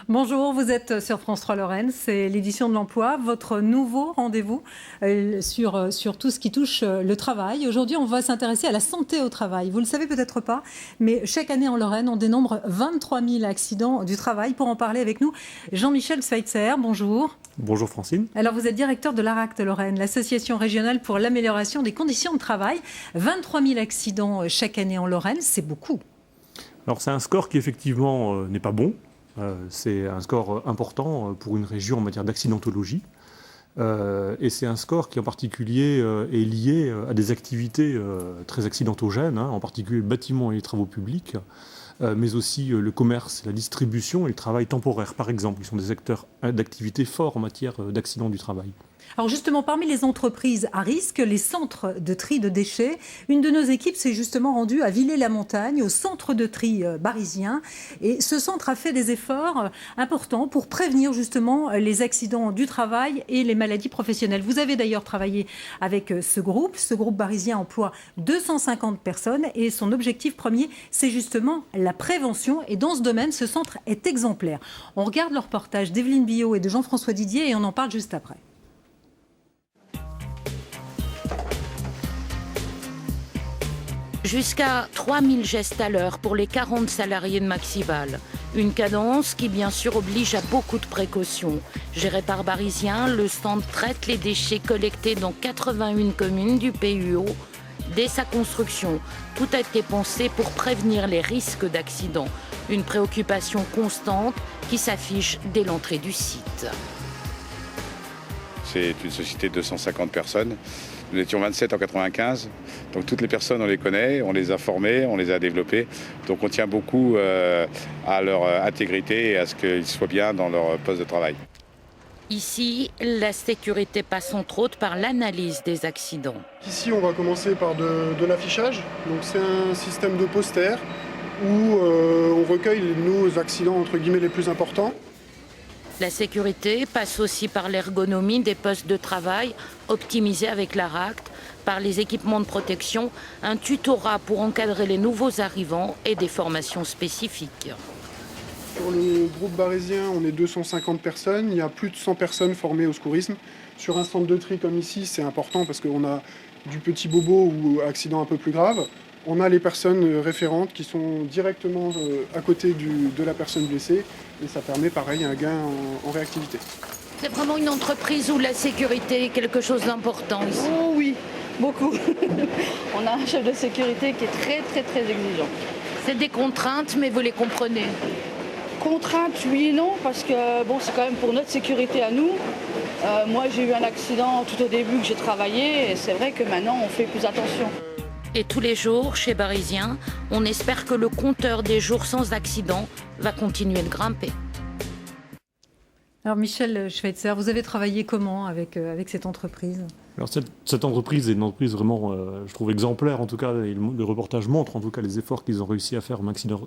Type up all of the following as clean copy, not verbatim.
Bonjour, vous êtes sur France 3 Lorraine, c'est l'édition de l'emploi, votre nouveau rendez-vous sur tout ce qui touche le travail. Aujourd'hui, on va s'intéresser à la santé au travail. Vous ne le savez peut-être pas, mais chaque année en Lorraine, on dénombre 23 000 accidents du travail. Pour en parler avec nous, Jean-Michel Schweitzer, bonjour. Bonjour Francine. Alors vous êtes directeur de l'ARACT Lorraine, l'association régionale pour l'amélioration des conditions de travail. 23 000 accidents chaque année en Lorraine, c'est beaucoup. Alors c'est un score qui effectivement n'est pas bon. C'est un score important pour une région en matière d'accidentologie. Et c'est un score qui en particulier est lié à des activités très accidentogènes, en particulier le bâtiment et les travaux publics, mais aussi le commerce, la distribution et le travail temporaire, par exemple, qui sont des secteurs d'activité forts en matière d'accidents du travail. Alors justement, parmi les entreprises à risque, les centres de tri de déchets, une de nos équipes s'est justement rendue à Villers-la-Montagne, au centre de tri barisien. Et ce centre a fait des efforts importants pour prévenir justement les accidents du travail et les maladies professionnelles. Vous avez d'ailleurs travaillé avec ce groupe. Ce groupe barisien emploie 250 personnes et son objectif premier, c'est justement la prévention. Et dans ce domaine, ce centre est exemplaire. On regarde le reportage d'Evelyne Billot et de Jean-François Didier et on en parle juste après. Jusqu'à 3000 gestes à l'heure pour les 40 salariés de Maxival. Une cadence qui, bien sûr, oblige à beaucoup de précautions. Géré par Barisien, le stand traite les déchets collectés dans 81 communes du PUO. Dès sa construction, tout a été pensé pour prévenir les risques d'accident. Une préoccupation constante qui s'affiche dès l'entrée du site. C'est une société de 250 personnes. Nous étions 27 en 95, donc toutes les personnes on les connaît, on les a formées, on les a développées. Donc on tient beaucoup à leur intégrité et à ce qu'ils soient bien dans leur poste de travail. Ici, la sécurité passe entre autres par l'analyse des accidents. Ici on va commencer par de l'affichage. Donc c'est un système de posters où on recueille nos accidents entre guillemets les plus importants. La sécurité passe aussi par l'ergonomie des postes de travail optimisés avec l'ARACT, par les équipements de protection, un tutorat pour encadrer les nouveaux arrivants et des formations spécifiques. Sur le groupe barisien, on est 250 personnes, il y a plus de 100 personnes formées au secourisme. Sur un centre de tri comme ici, c'est important parce qu'on a du petit bobo ou accident un peu plus grave. On a les personnes référentes qui sont directement à côté de la personne blessée et ça permet pareil un gain en réactivité. C'est vraiment une entreprise où la sécurité est quelque chose d'important ici. Oh oui, beaucoup. On a un chef de sécurité qui est très très très exigeant. C'est des contraintes, mais vous les comprenez. Contraintes, oui et non, parce que bon, c'est quand même pour notre sécurité à nous. Moi j'ai eu un accident tout au début que j'ai travaillé et c'est vrai que maintenant on fait plus attention. Et tous les jours, chez Barisien, on espère que le compteur des jours sans accident va continuer de grimper. Alors Michel Schweitzer, vous avez travaillé comment avec cette entreprise ? Alors cette entreprise est une entreprise vraiment, je trouve, exemplaire, en tout cas, et le reportage montre en tout cas les efforts qu'ils ont réussi à faire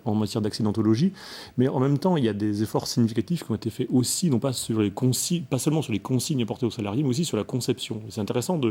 en matière d'accidentologie, mais en même temps, il y a des efforts significatifs qui ont été faits aussi, non pas sur les consignes, pas seulement sur les consignes apportées aux salariés, mais aussi sur la conception. Et c'est intéressant, dans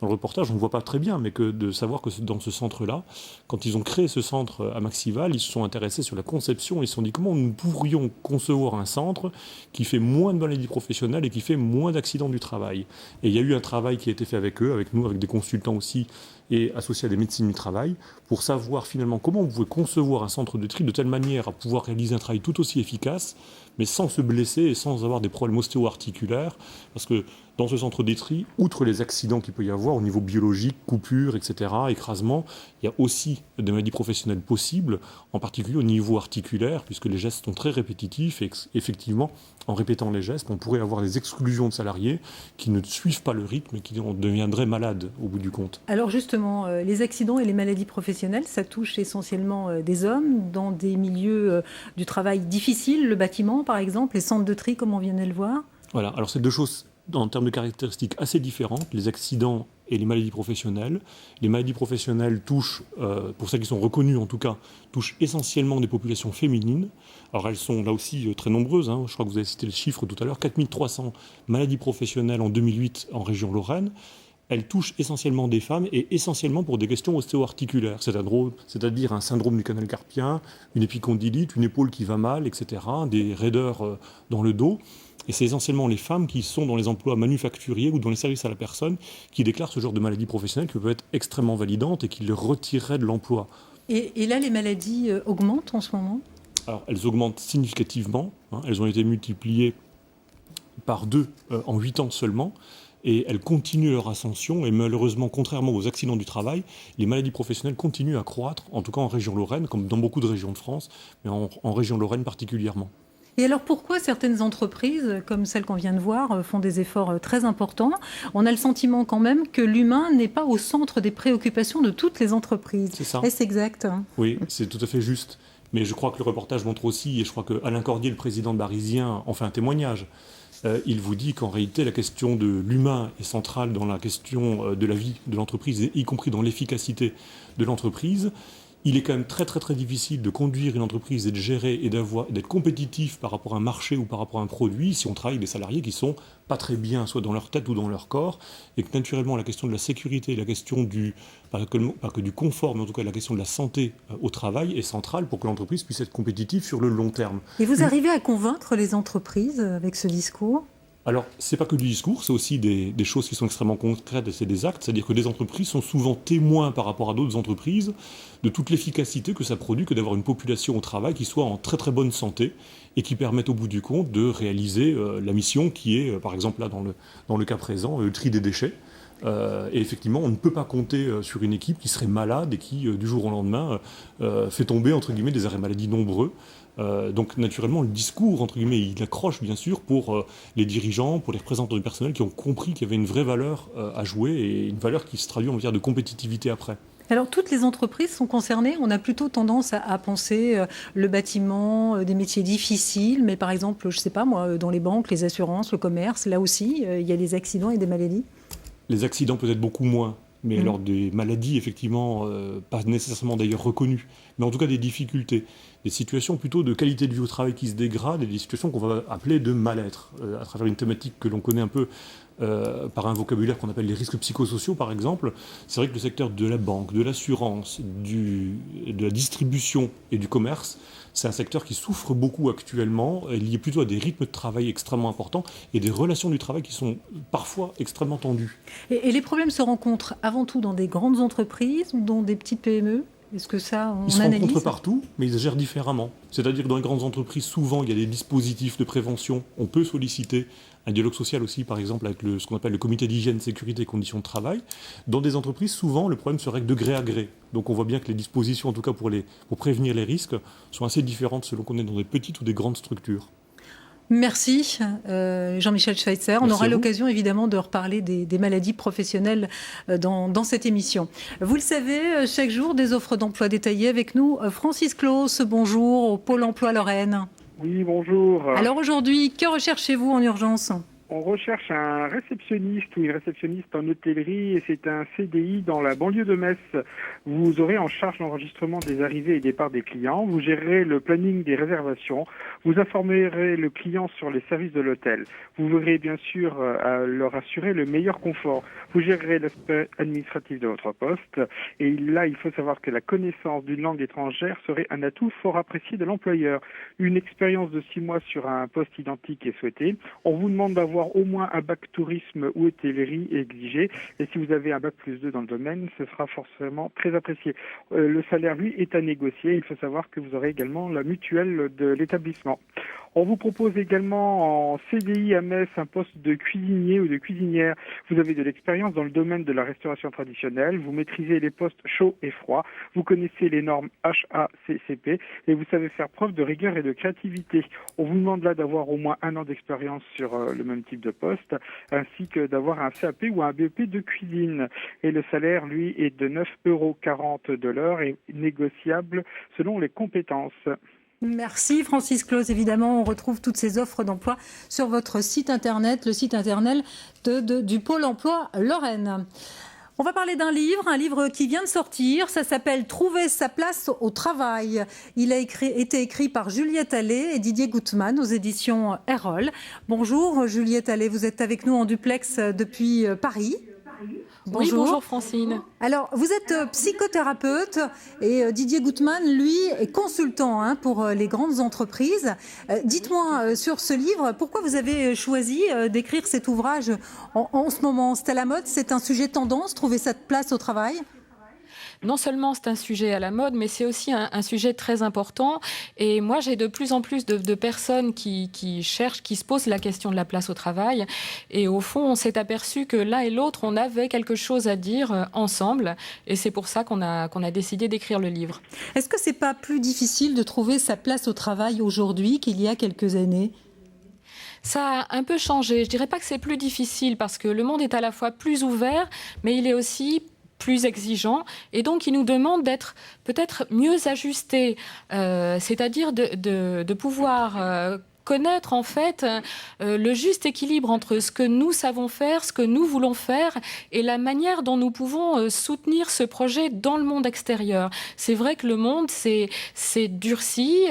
le reportage, on ne voit pas très bien, mais de savoir que dans ce centre-là, quand ils ont créé ce centre à Maxival, ils se sont intéressés sur la conception, ils se sont dit comment nous pourrions concevoir un centre qui fait moins de maladies professionnelles et qui fait moins d'accidents du travail. Et il y a eu un travail qui a été fait avec eux, avec nous, avec des consultants aussi, et associés à des médecines du travail, pour savoir finalement comment on pouvait concevoir un centre de tri de telle manière à pouvoir réaliser un travail tout aussi efficace, mais sans se blesser et sans avoir des problèmes ostéo-articulaires, parce que dans ce centre de tri, outre les accidents qu'il peut y avoir au niveau biologique, coupure, etc., écrasement, il y a aussi des maladies professionnelles possibles, en particulier au niveau articulaire, puisque les gestes sont très répétitifs et effectivement, en répétant les gestes, on pourrait avoir des exclusions de salariés qui ne suivent pas le rythme et qui deviendraient malades au bout du compte. Alors justement, les accidents et les maladies professionnelles, ça touche essentiellement des hommes dans des milieux du travail difficiles, le bâtiment par exemple, les centres de tri comme on vient de le voir. Voilà, alors c'est deux choses en termes de caractéristiques assez différentes, les accidents et les maladies professionnelles. Les maladies professionnelles touchent, pour celles qui sont reconnues en tout cas, touchent essentiellement des populations féminines. Alors elles sont là aussi très nombreuses, je crois que vous avez cité le chiffre tout à l'heure, 4300 maladies professionnelles en 2008 en région Lorraine. Elles touchent essentiellement des femmes et essentiellement pour des questions ostéo-articulaires, c'est-à-dire un syndrome du canal carpien, une épicondylite, une épaule qui va mal, etc., des raideurs dans le dos. Et c'est essentiellement les femmes qui sont dans les emplois manufacturiers ou dans les services à la personne qui déclarent ce genre de maladies professionnelles qui peuvent être extrêmement validantes et qui les retireraient de l'emploi. Et là, les maladies augmentent en ce moment ? Alors, elles augmentent significativement. Elles ont été multipliées par 2 en 8 ans seulement. Et elles continuent leur ascension. Et malheureusement, contrairement aux accidents du travail, les maladies professionnelles continuent à croître, en tout cas en région Lorraine, comme dans beaucoup de régions de France, mais en région Lorraine particulièrement. Et alors pourquoi certaines entreprises, comme celles qu'on vient de voir, font des efforts très importants ? On a le sentiment quand même que l'humain n'est pas au centre des préoccupations de toutes les entreprises. C'est ça. Est-ce exact ? Oui, c'est tout à fait juste. Mais je crois que le reportage montre aussi, et je crois que Alain Cordier, le président de Barisien, en fait un témoignage. Il vous dit qu'en réalité, la question de l'humain est centrale dans la question de la vie de l'entreprise, y compris dans l'efficacité de l'entreprise. Il est quand même très très très difficile de conduire une entreprise et de gérer et d'être compétitif par rapport à un marché ou par rapport à un produit si on travaille avec des salariés qui sont pas très bien, soit dans leur tête ou dans leur corps, et que naturellement la question de la sécurité, la question pas que du confort, mais en tout cas la question de la santé au travail est centrale pour que l'entreprise puisse être compétitive sur le long terme. Et vous arrivez à convaincre les entreprises avec ce discours ? Alors, c'est pas que du discours, c'est aussi des choses qui sont extrêmement concrètes et c'est des actes. C'est-à-dire que des entreprises sont souvent témoins par rapport à d'autres entreprises de toute l'efficacité que ça produit que d'avoir une population au travail qui soit en très très bonne santé et qui permette au bout du compte de réaliser la mission qui est, par exemple là dans le cas présent, le tri des déchets. Et effectivement, on ne peut pas compter sur une équipe qui serait malade et qui, du jour au lendemain, fait tomber, entre guillemets, des arrêts maladie nombreux. Donc naturellement, le discours, entre guillemets, il accroche bien sûr pour les dirigeants, pour les représentants du personnel qui ont compris qu'il y avait une vraie valeur à jouer et une valeur qui se traduit en matière de compétitivité après. Alors, toutes les entreprises sont concernées. On a plutôt tendance à penser le bâtiment, des métiers difficiles, mais par exemple, je ne sais pas moi, dans les banques, les assurances, le commerce, là aussi, il y a des accidents et des maladies. Les accidents peut-être beaucoup moins, mais alors des maladies, effectivement, pas nécessairement d'ailleurs reconnues, mais en tout cas des difficultés, des situations plutôt de qualité de vie au travail qui se dégradent et des situations qu'on va appeler de mal-être, à travers une thématique que l'on connaît un peu par un vocabulaire qu'on appelle les risques psychosociaux, par exemple. C'est vrai que le secteur de la banque, de l'assurance, de la distribution et du commerce, c'est un secteur qui souffre beaucoup actuellement, lié plutôt à des rythmes de travail extrêmement importants et des relations du travail qui sont parfois extrêmement tendues. Et les problèmes se rencontrent avant tout dans des grandes entreprises ou dans des petites PME ? Est-ce que ça, on analyse ? Ils se rencontrent partout, mais ils se gèrent différemment. C'est-à-dire que dans les grandes entreprises, souvent, il y a des dispositifs de prévention. On peut solliciter un dialogue social aussi, par exemple, avec ce qu'on appelle le comité d'hygiène, sécurité et conditions de travail. Dans des entreprises, souvent, le problème se règle de gré à gré. Donc on voit bien que les dispositions, en tout cas pour prévenir les risques, sont assez différentes selon qu'on est dans des petites ou des grandes structures. Merci Jean-Michel Schweitzer. On aura l'occasion évidemment de reparler des maladies professionnelles dans cette émission. Vous le savez, chaque jour des offres d'emploi détaillées avec nous. Francis Claus, bonjour, au Pôle emploi Lorraine. Oui, bonjour. Alors aujourd'hui, que recherchez-vous en urgence ? On recherche un réceptionniste ou une réceptionniste en hôtellerie et c'est un CDI dans la banlieue de Metz. Vous aurez en charge l'enregistrement des arrivées et départs des clients, vous gérerez le planning des réservations, vous informerez le client sur les services de l'hôtel. Vous verrez bien sûr à leur assurer le meilleur confort. Vous gérerez l'aspect administratif de votre poste et là, il faut savoir que la connaissance d'une langue étrangère serait un atout fort apprécié de l'employeur. Une expérience de 6 mois sur un poste identique est souhaitée. On vous demande d'avoir au moins un bac tourisme ou hôtellerie exigé. Et si vous avez un bac +2 dans le domaine, ce sera forcément très apprécié. Le salaire, lui, est à négocier. Il faut savoir que vous aurez également la mutuelle de l'établissement. On vous propose également en CDI à Metz un poste de cuisinier ou de cuisinière. Vous avez de l'expérience dans le domaine de la restauration traditionnelle. Vous maîtrisez les postes chauds et froids. Vous connaissez les normes HACCP et vous savez faire preuve de rigueur et de créativité. On vous demande là d'avoir au moins 1 an d'expérience sur le même type de poste, ainsi que d'avoir un CAP ou un BEP de cuisine. Et le salaire, lui, est de 9,40 € de l'heure et négociable selon les compétences. Merci Francis Claus. Évidemment, on retrouve toutes ces offres d'emploi sur votre site internet, le site internet du Pôle emploi Lorraine. On va parler d'un livre, un livre qui vient de sortir. Ça s'appelle « Trouver sa place au travail ». Il a été écrit par Juliette Allais et Didier Gutmann aux éditions Erol. Bonjour Juliette Allais, vous êtes avec nous en duplex depuis Paris. Bonjour. Oui, bonjour Francine. Alors, vous êtes psychothérapeute et Didier Gutmann, lui, est consultant pour les grandes entreprises. Dites-moi sur ce livre, pourquoi vous avez choisi d'écrire cet ouvrage en ce moment? C'est à la mode, c'est un sujet tendance, trouver sa place au travail? Non seulement c'est un sujet à la mode, mais c'est aussi un sujet très important. Et moi, j'ai de plus en plus de personnes qui cherchent, qui se posent la question de la place au travail. Et au fond, on s'est aperçu que l'un et l'autre, on avait quelque chose à dire ensemble. Et c'est pour ça qu'on a décidé d'écrire le livre. Est-ce que c'est pas plus difficile de trouver sa place au travail aujourd'hui qu'il y a quelques années ? Ça a un peu changé. Je dirais pas que c'est plus difficile parce que le monde est à la fois plus ouvert, mais il est aussi plus exigeant, et donc il nous demande d'être peut-être mieux ajustés, c'est-à-dire de pouvoir connaître en fait le juste équilibre entre ce que nous savons faire, ce que nous voulons faire et la manière dont nous pouvons soutenir ce projet dans le monde extérieur. C'est vrai que le monde s'est durci,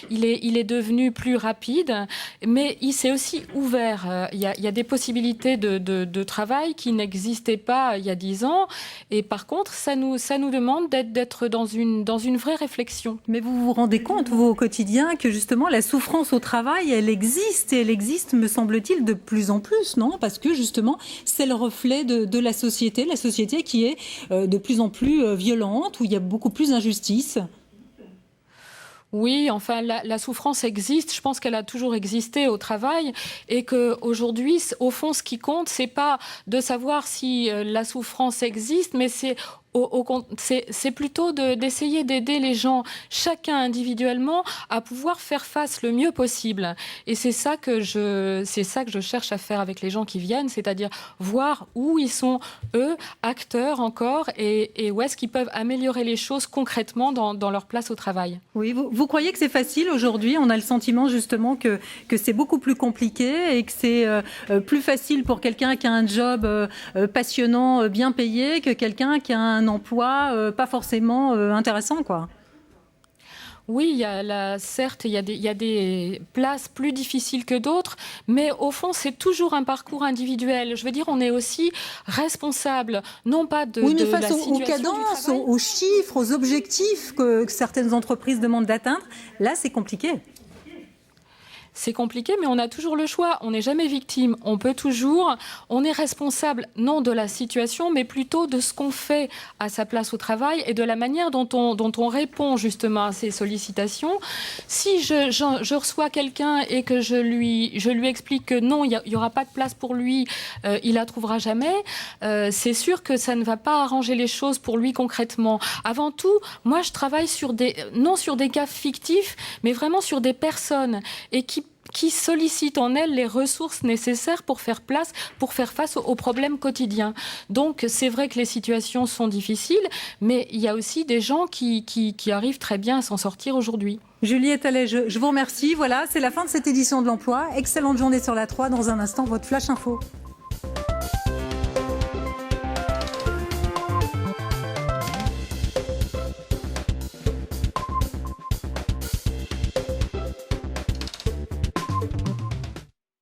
il est devenu plus rapide, mais il s'est aussi ouvert. Il y a des possibilités de travail qui n'existaient pas il y a 10 ans, et par contre ça nous demande d'être dans une vraie réflexion. Mais vous vous rendez compte, vous, au quotidien, que justement la souffrance au travail, elle existe, et elle existe, me semble-t-il, de plus en plus, non? Parce que justement, c'est le reflet de la société qui est de plus en plus violente, où il y a beaucoup plus d'injustice. Oui, enfin, la souffrance existe. Je pense qu'elle a toujours existé au travail et qu'aujourd'hui, au fond, ce qui compte, c'est pas de savoir si la souffrance existe, mais c'est plutôt d'essayer d'aider les gens, chacun individuellement, à pouvoir faire face le mieux possible. Et c'est ça que je cherche à faire avec les gens qui viennent, c'est-à-dire voir où ils sont, eux, acteurs encore, et où est-ce qu'ils peuvent améliorer les choses concrètement dans leur place au travail. Oui, vous croyez que c'est facile aujourd'hui? On a le sentiment justement que c'est beaucoup plus compliqué et que c'est plus facile pour quelqu'un qui a un job passionnant, bien payé, que quelqu'un qui a un emploi pas forcément intéressant, quoi. Oui, certes, il y a des places plus difficiles que d'autres, mais au fond, c'est toujours un parcours individuel. Je veux dire, on est aussi responsable, non pas de la situation du travail. Oui, mais face aux cadences, aux chiffres, aux objectifs que certaines entreprises demandent d'atteindre, là, c'est compliqué. C'est compliqué, mais on a toujours le choix. On n'est jamais victime. On est responsable, non de la situation, mais plutôt de ce qu'on fait à sa place au travail et de la manière dont on répond justement à ces sollicitations. Si je reçois quelqu'un et que je lui explique que non, il n'y aura pas de place pour lui, il la trouvera jamais, c'est sûr que ça ne va pas arranger les choses pour lui concrètement. Avant tout, moi, je travaille non sur des cas fictifs, mais vraiment sur des personnes et qui sollicitent en elles les ressources nécessaires pour faire face aux problèmes quotidiens. Donc, c'est vrai que les situations sont difficiles, mais il y a aussi des gens qui arrivent très bien à s'en sortir aujourd'hui. Juliette Allais, je vous remercie. Voilà, c'est la fin de cette édition de l'Emploi. Excellente journée sur la 3. Dans un instant, votre Flash Info.